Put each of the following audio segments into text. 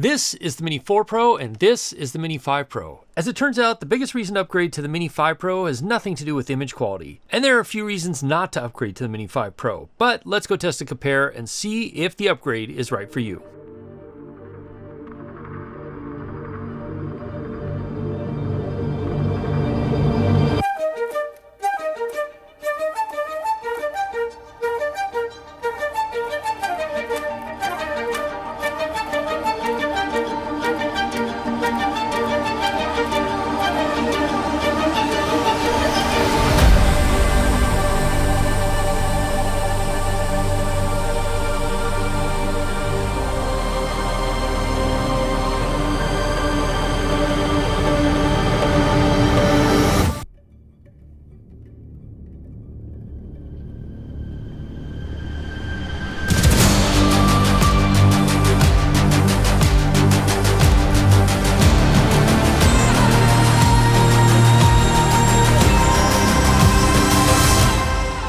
This is the Mini 4 Pro and this is the Mini 5 Pro. As it turns out, the biggest reason to upgrade to the Mini 5 Pro has nothing to do with image quality. And there are a few reasons not to upgrade to the Mini 5 Pro. But let's go test and compare and see if the upgrade is right for you.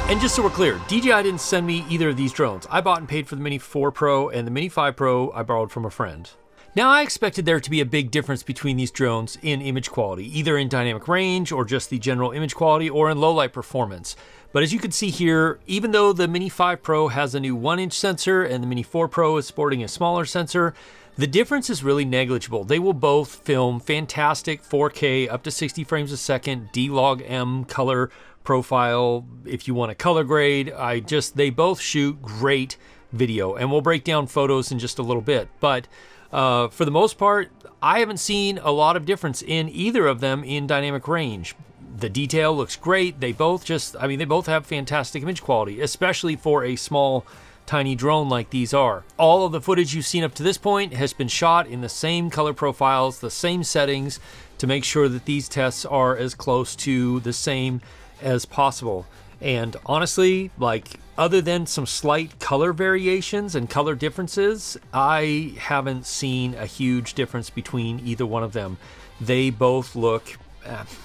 And just so we're clear, DJI didn't send me either of these drones. I bought and paid for the Mini 4 Pro, and the Mini 5 Pro I borrowed from a friend. Now, I expected there to be a big difference between these drones in image quality, either in dynamic range or just the general image quality or in low light performance. But as you can see here, even though the Mini 5 Pro has a new 1-inch sensor and the Mini 4 Pro is sporting a smaller sensor, the difference is really negligible. They will both film fantastic 4K up to 60 frames a second, D-Log-M color profile if you want a color grade. They both shoot great video, and we'll break down photos in just a little bit. But for the most part, I haven't seen a lot of difference in either of them in dynamic range. The detail looks great. They both have fantastic image quality, especially for a small, tiny drone like these are. All of the footage you've seen up to this point has been shot in the same color profiles, the same settings, to make sure that these tests are as close to the same as possible. And honestly, other than some slight color variations and color differences, I haven't seen a huge difference between either one of them. They both look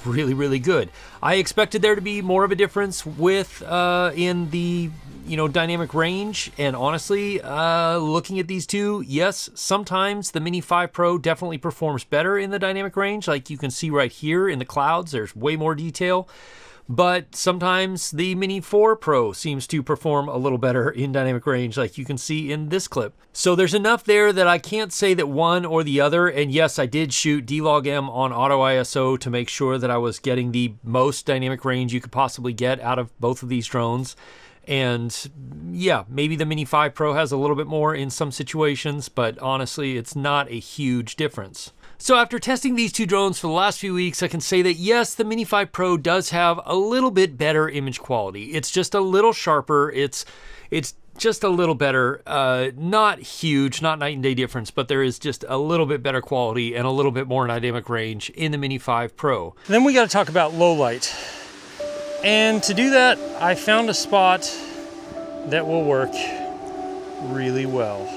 really, really good. I expected there to be more of a difference with in the dynamic range, and honestly, looking at these two, yes, sometimes the Mini 5 Pro definitely performs better in the dynamic range. Like you can see right here in the clouds, there's way more detail. But sometimes the Mini 4 Pro seems to perform a little better in dynamic range, like you can see in this clip. So there's enough there that I can't say that one or the other. And yes, I did shoot D-Log-M on auto ISO to make sure that I was getting the most dynamic range you could possibly get out of both of these drones. And yeah, maybe the Mini 5 Pro has a little bit more in some situations, but honestly, it's not a huge difference. So after testing these two drones for the last few weeks, I can say that yes, the Mini 5 Pro does have a little bit better image quality. It's just a little sharper. It's just a little better. Not huge, not night and day difference, but there is just a little bit better quality and a little bit more dynamic range in the Mini 5 Pro. Then we got to talk about low light. And to do that, I found a spot that will work really well.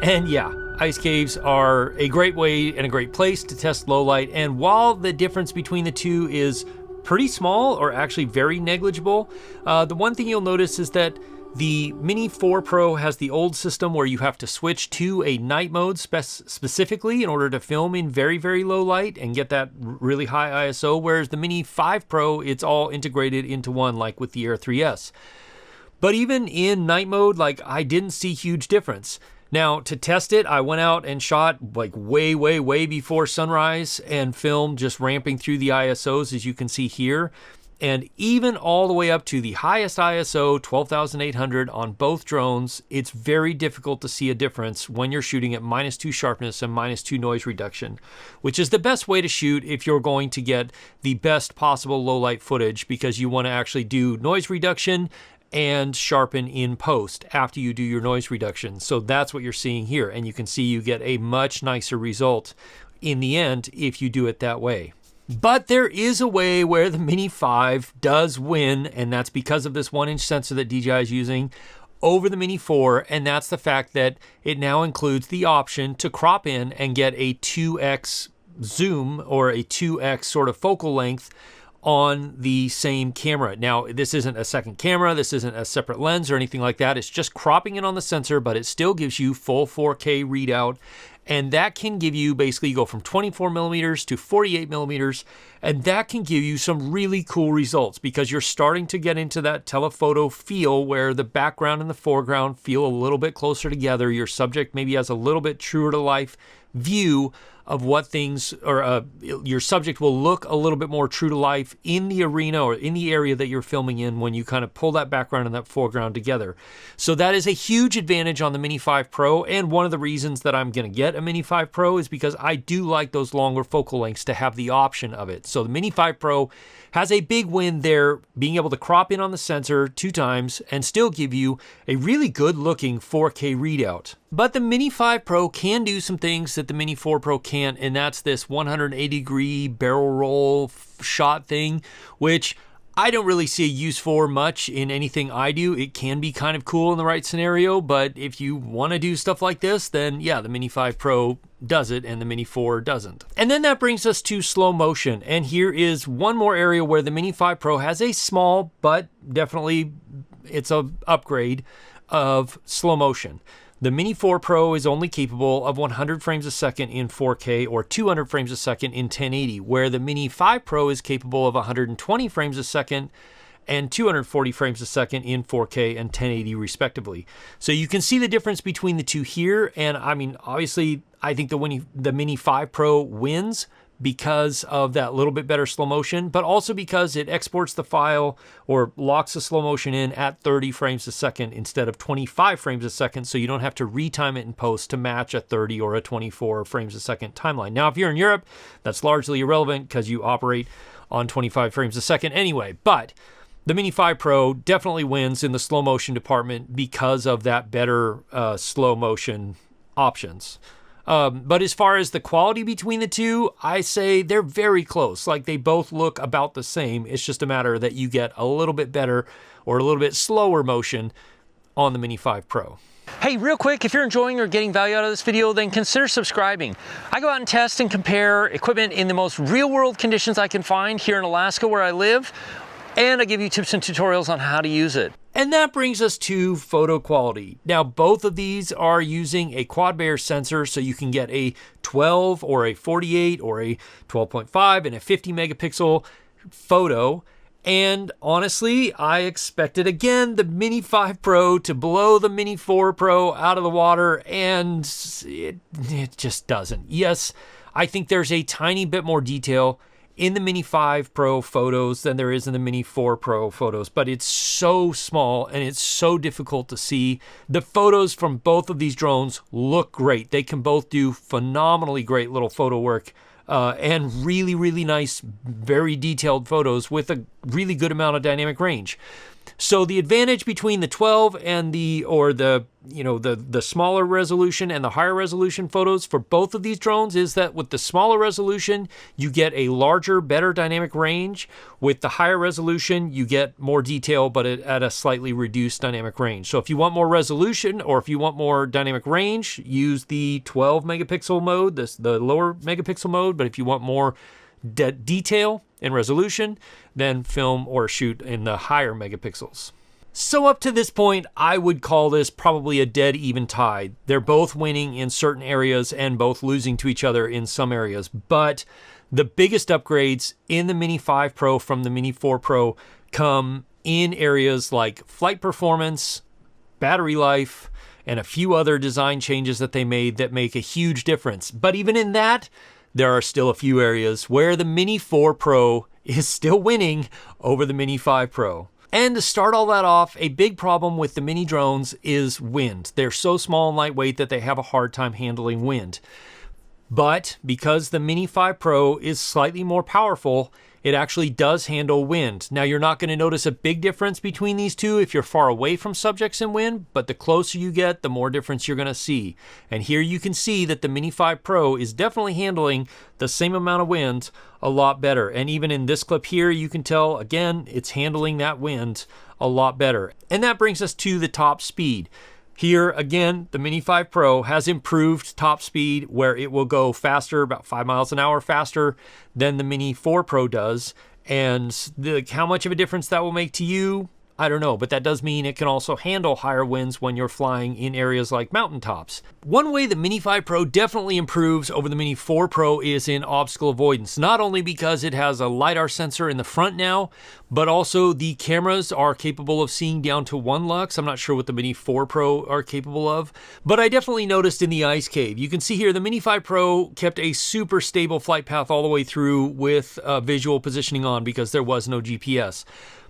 And yeah, ice caves are a great way and a great place to test low light. And while the difference between the two is pretty small or actually very negligible, the one thing you'll notice is that the Mini 4 Pro has the old system where you have to switch to a night mode specifically in order to film in very, very low light and get that really high ISO, whereas the Mini 5 Pro, it's all integrated into one, like with the Air 3S. But even in night mode, I didn't see huge difference. Now, to test it, I went out and shot way, way, way before sunrise and filmed just ramping through the ISOs, as you can see here. And even all the way up to the highest ISO, 12,800 on both drones, it's very difficult to see a difference when you're shooting at -2 sharpness and -2 noise reduction, which is the best way to shoot if you're going to get the best possible low light footage, because you want to actually do noise reduction and sharpen in post after you do your noise reduction. So that's what you're seeing here. And you can see you get a much nicer result in the end if you do it that way. But there is a way where the Mini 5 does win, and that's because of this 1-inch sensor that DJI is using over the Mini 4, and that's the fact that it now includes the option to crop in and get a 2x zoom or a 2x sort of focal length on the same camera. Now, this isn't a second camera, this isn't a separate lens or anything like that. It's just cropping in on the sensor, but it still gives you full 4K readout. And that can give you, basically, you go from 24 millimeters to 48 millimeters, and that can give you some really cool results because you're starting to get into that telephoto feel where the background and the foreground feel a little bit closer together. Your subject maybe has a little bit truer to life view of what things, or your subject will look a little bit more true to life in the arena or in the area that you're filming in when you kind of pull that background and that foreground together. So that is a huge advantage on the Mini 5 Pro, and one of the reasons that I'm going to get a Mini 5 Pro is because I do like those longer focal lengths to have the option of it. So the Mini 5 Pro has a big win there, being able to crop in on the sensor 2 times and still give you a really good looking 4K readout. But the Mini 5 Pro can do some things that the Mini 4 Pro can't, and that's this 180-degree barrel roll shot thing, which I don't really see a use for much in anything I do. It can be kind of cool in the right scenario, but if you want to do stuff like this, then yeah, the Mini 5 Pro does it and the Mini 4 doesn't. And then that brings us to slow motion. And here is one more area where the Mini 5 Pro has a small, but definitely it's an upgrade of slow motion. The Mini 4 Pro is only capable of 100 frames a second in 4K or 200 frames a second in 1080, where the Mini 5 Pro is capable of 120 frames a second and 240 frames a second in 4K and 1080 respectively. So you can see the difference between the two here, and I mean, obviously, I think the Mini 5 Pro wins because of that little bit better slow motion, but also because it exports the file or locks the slow motion in at 30 frames a second instead of 25 frames a second, so you don't have to retime it in post to match a 30 or a 24 frames a second timeline. Now, if you're in Europe, that's largely irrelevant because you operate on 25 frames a second anyway, but the Mini 5 Pro definitely wins in the slow motion department because of that better slow motion options. But as far as the quality between the two, I say they're very close. Like, they both look about the same. It's just a matter that you get a little bit better or a little bit slower motion on the Mini 5 Pro. Hey, real quick, if you're enjoying or getting value out of this video, then consider subscribing. I go out and test and compare equipment in the most real-world conditions I can find here in Alaska where I live, and I give you tips and tutorials on how to use it. And that brings us to photo quality. Now, both of these are using a quad Bayer sensor, so you can get a 12 or a 48 or a 12.5 and a 50 megapixel photo. And honestly, I expected, again, the Mini 5 Pro to blow the Mini 4 Pro out of the water, and it just doesn't. Yes, I think there's a tiny bit more detail in the Mini 5 Pro photos than there is in the Mini 4 Pro photos, but it's so small and it's so difficult to see. The photos from both of these drones look great. They can both do phenomenally great little photo work and really, really nice, very detailed photos with a really good amount of dynamic range. So the advantage between the 12 and the smaller resolution and the higher resolution photos for both of these drones is that with the smaller resolution, you get a larger, better dynamic range. With the higher resolution, you get more detail, but at a slightly reduced dynamic range. So if you want more resolution or if you want more dynamic range, use the 12 megapixel mode, the lower megapixel mode. But if you want more detail and resolution, then film or shoot in the higher megapixels. So up to this point, I would call this probably a dead even tie. They're both winning in certain areas and both losing to each other in some areas. But the biggest upgrades in the Mini 5 Pro from the Mini 4 Pro come in areas like flight performance, battery life, and a few other design changes that they made that make a huge difference. But even in that, there are still a few areas where the Mini 4 Pro is still winning over the Mini 5 Pro. And to start all that off, a big problem with the mini drones is wind. They're so small and lightweight that they have a hard time handling wind. But because the Mini 5 Pro is slightly more powerful, it actually does handle wind. Now, you're not going to notice a big difference between these two if you're far away from subjects in wind, but the closer you get, the more difference you're going to see. And here you can see that the Mini 5 Pro is definitely handling the same amount of wind a lot better. And even in this clip here, you can tell, again, it's handling that wind a lot better. And that brings us to the top speed. Here, again, the Mini 5 Pro has improved top speed where it will go faster, about 5 miles an hour faster than the Mini 4 Pro does. And how much of a difference that will make to you, I don't know, but that does mean it can also handle higher winds when you're flying in areas like mountaintops. One way the Mini 5 Pro definitely improves over the Mini 4 Pro is in obstacle avoidance, not only because it has a LiDAR sensor in the front now, but also the cameras are capable of seeing down to 1 lux. I'm not sure what the Mini 4 Pro are capable of, but I definitely noticed in the ice cave. You can see here the Mini 5 Pro kept a super stable flight path all the way through with visual positioning on because there was no GPS.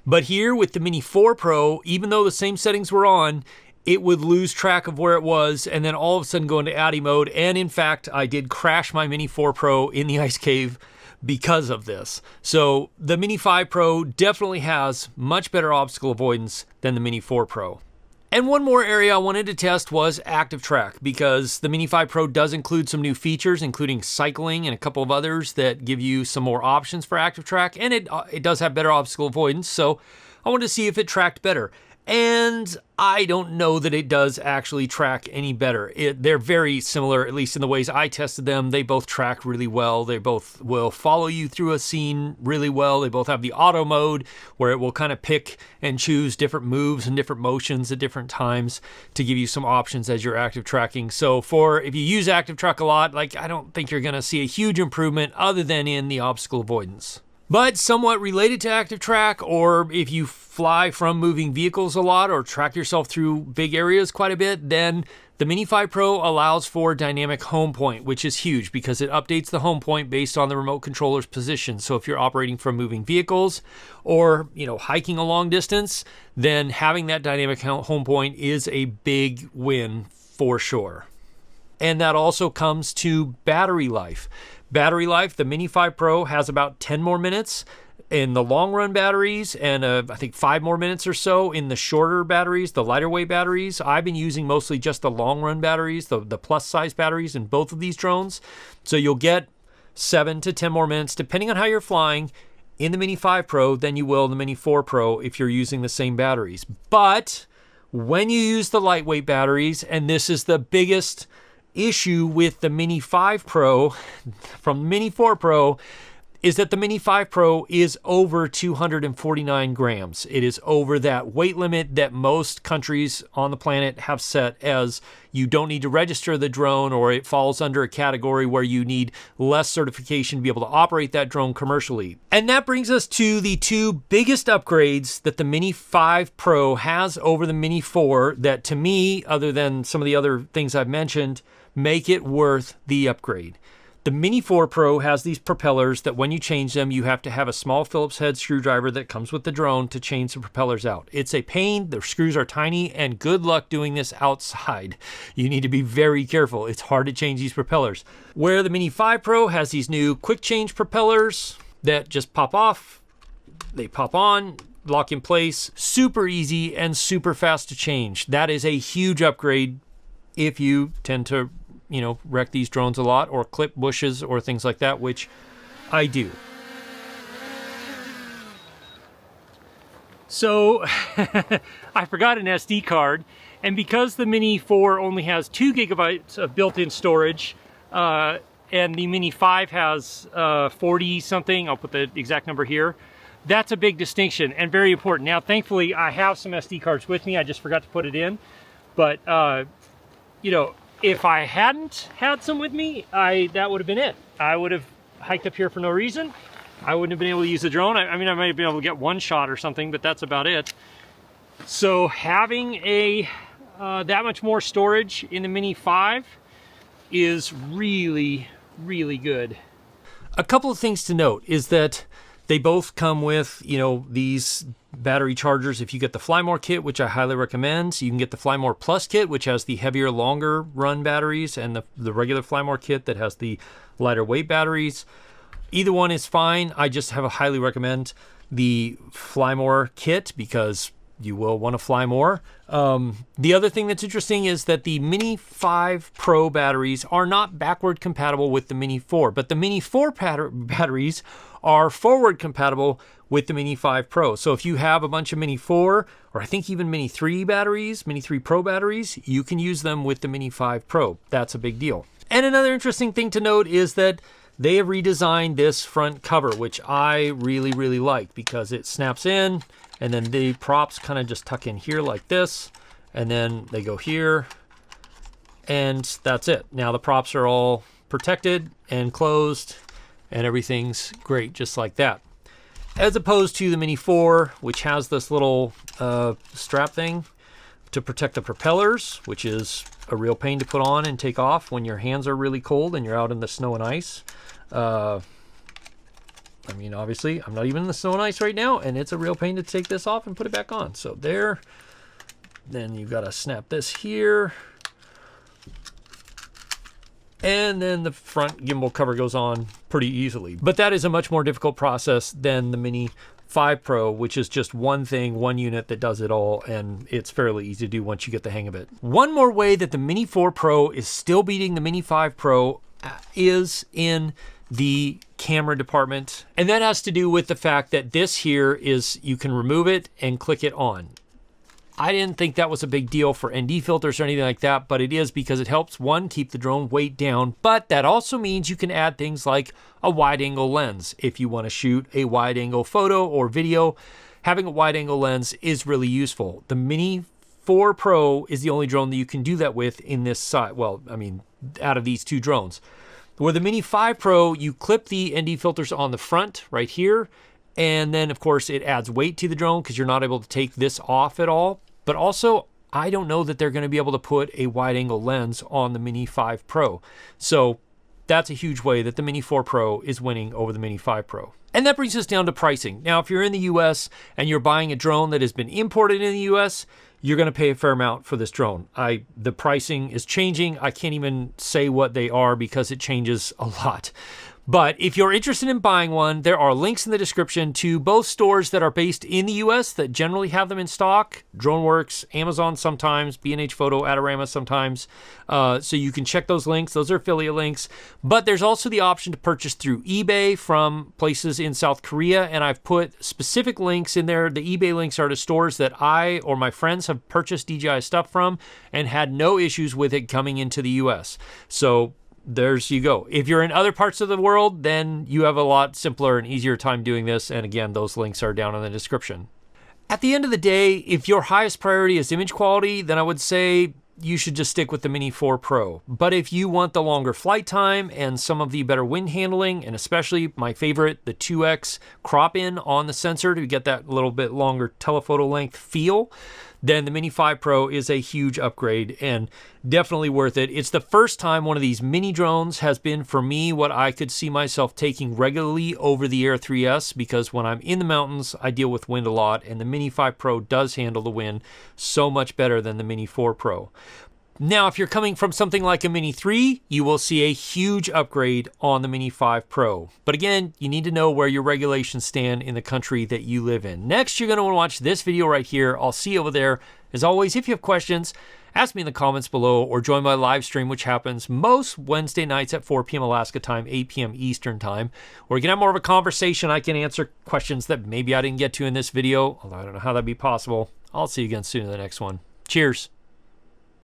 But here with the Mini 4 Pro, even though the same settings were on, it would lose track of where it was and then all of a sudden go into ADI mode. And in fact, I did crash my Mini 4 Pro in the ice cave because of this. So the Mini 5 Pro definitely has much better obstacle avoidance than the Mini 4 Pro. And one more area I wanted to test was active track, because the Mini 5 Pro does include some new features, including cycling and a couple of others that give you some more options for active track, and it does have better obstacle avoidance, so I wanted to see if it tracked better. And I don't know that it does actually track any better. They're very similar, at least in the ways I tested them. They both track really well. They both will follow you through a scene really well. They both have the auto mode where it will kind of pick and choose different moves and different motions at different times to give you some options as you're active tracking. So if you use active track a lot, I don't think you're going to see a huge improvement other than in the obstacle avoidance. But somewhat related to active track, or if you fly from moving vehicles a lot or track yourself through big areas quite a bit, then the Mini 5 Pro allows for dynamic home point, which is huge because it updates the home point based on the remote controller's position. So if you're operating from moving vehicles or, hiking a long distance, then having that dynamic home point is a big win for sure. And that also comes to battery life. Battery life, the Mini 5 Pro has about 10 more minutes in the long run batteries and I think 5 more minutes or so in the shorter batteries, the lighter weight batteries. I've been using mostly just the long run batteries, the plus size batteries in both of these drones. So you'll get 7 to 10 more minutes depending on how you're flying in the Mini 5 Pro than you will in the Mini 4 Pro if you're using the same batteries. But when you use the lightweight batteries, and this is the biggest issue with the Mini 5 Pro from the Mini 4 Pro, is that the Mini 5 Pro is over 249 grams. It is over that weight limit that most countries on the planet have set as you don't need to register the drone, or it falls under a category where you need less certification to be able to operate that drone commercially. And that brings us to the two biggest upgrades that the Mini 5 Pro has over the Mini 4 that, to me, other than some of the other things I've mentioned, make it worth the upgrade. The Mini 4 Pro has these propellers that when you change them, you have to have a small Phillips head screwdriver that comes with the drone to change the propellers out. It's a pain. The screws are tiny, and good luck doing this outside. You need to be very careful. It's hard to change these propellers. Where the Mini 5 Pro has these new quick change propellers that just pop off, they pop on, lock in place, super easy and super fast to change. That is a huge upgrade if you tend to wreck these drones a lot or clip bushes or things like that, which I do. So I forgot an SD card, and because the Mini 4 only has 2 gigabytes of built-in storage, and the Mini 5 has 40 something, I'll put the exact number here, that's a big distinction and very important. Now, thankfully, I have some SD cards with me. I just forgot to put it in, but if I hadn't had some with me, that would have been it. I would have hiked up here for no reason. I wouldn't have been able to use the drone. I mean, I might have been able to get one shot or something, but that's about it. So having that much more storage in the Mini 5 is really, really good. A couple of things to note is that They both come with, you know, these battery chargers. If you get the Fly More kit, which I highly recommend, so you can get the Fly More Plus kit, which has the heavier, longer run batteries, and the regular Fly More kit that has the lighter weight batteries. Either one is fine. I just have a highly recommend the Fly More kit because you will want to fly more. The other thing that's interesting is that the Mini 5 Pro batteries are not backward compatible with the Mini 4, but the Mini 4 batteries are forward compatible with the Mini 5 Pro. So if you have a bunch of Mini 4, or I think even Mini 3 batteries, Mini 3 Pro batteries, you can use them with the Mini 5 Pro. That's a big deal. And another interesting thing to note is that they have redesigned this front cover, which I really, really like because it snaps in, and then the props kind of just tuck in here like this, and then they go here, and that's it. Now the props are all protected and closed, and everything's great just like that. As opposed to the Mini 4, which has this little strap thing to protect the propellers, which is a real pain to put on and take off when your hands are really cold and you're out in the snow and ice. I mean, obviously, I'm not even in the snow and ice right now, and it's a real pain to take this off and put it back on. So there. Then you've got to snap this here. And then the front gimbal cover goes on pretty easily. But that is a much more difficult process than the Mini 5 Pro, which is just one thing, one unit that does it all, and it's fairly easy to do once you get the hang of it. One more way that the Mini 4 Pro is still beating the Mini 5 Pro is in the camera department. And that has to do with the fact that this here is, you can remove it and click it on. I didn't think that was a big deal for ND filters or anything like that, but it is because it helps, one, keep the drone weight down, but that also means you can add things like a wide angle lens. If you want to shoot a wide angle photo or video, having a wide angle lens is really useful. The Mini 4 Pro is the only drone that you can do that with in this size. Well, I mean, out of these two drones. Where the Mini 5 Pro, you clip the ND filters on the front right here, and then of course it adds weight to the drone because you're not able to take this off at all. But also, I don't know that they're going to be able to put a wide angle lens on the Mini 5 Pro. So that's a huge way that the Mini 4 Pro is winning over the Mini 5 Pro. And that brings us down to pricing. Now, if you're in the US and you're buying a drone that has been imported in the US, you're going to pay a fair amount for this drone. The pricing is changing. I can't even say what they are because it changes a lot. But if you're interested in buying one, there are links in the description to both stores that are based in the US that generally have them in stock. DroneWorks, Amazon sometimes, B&H Photo, Adorama sometimes. So you can check those links. Those are affiliate links. But there's also the option to purchase through eBay from places in South Korea. And I've put specific links in there. The eBay links are to stores that I or my friends have purchased DJI stuff from and had no issues with it coming into the US. So there's you go. If you're in other parts of the world, then you have a lot simpler and easier time doing this. And again, those links are down in the description. At the end of the day, if your highest priority is image quality, then I would say you should just stick with the Mini 4 Pro. But if you want the longer flight time and some of the better wind handling, and especially my favorite, the 2x crop in on the sensor to get that little bit longer telephoto length feel, then the Mini 5 Pro is a huge upgrade and definitely worth it. It's the first time one of these mini drones has been, for me, what I could see myself taking regularly over the Air 3S, because when I'm in the mountains, I deal with wind a lot, and the Mini 5 Pro does handle the wind so much better than the Mini 4 Pro. Now, if you're coming from something like a Mini 3, you will see a huge upgrade on the Mini 5 Pro. But again, you need to know where your regulations stand in the country that you live in. Next, you're going to want to watch this video right here. I'll see you over there. As always, if you have questions, ask me in the comments below or join my live stream, which happens most Wednesday nights at 4 p.m. Alaska time, 8 p.m. Eastern time, where you can have more of a conversation. I can answer questions that maybe I didn't get to in this video, although I don't know how that'd be possible. I'll see you again soon in the next one. Cheers.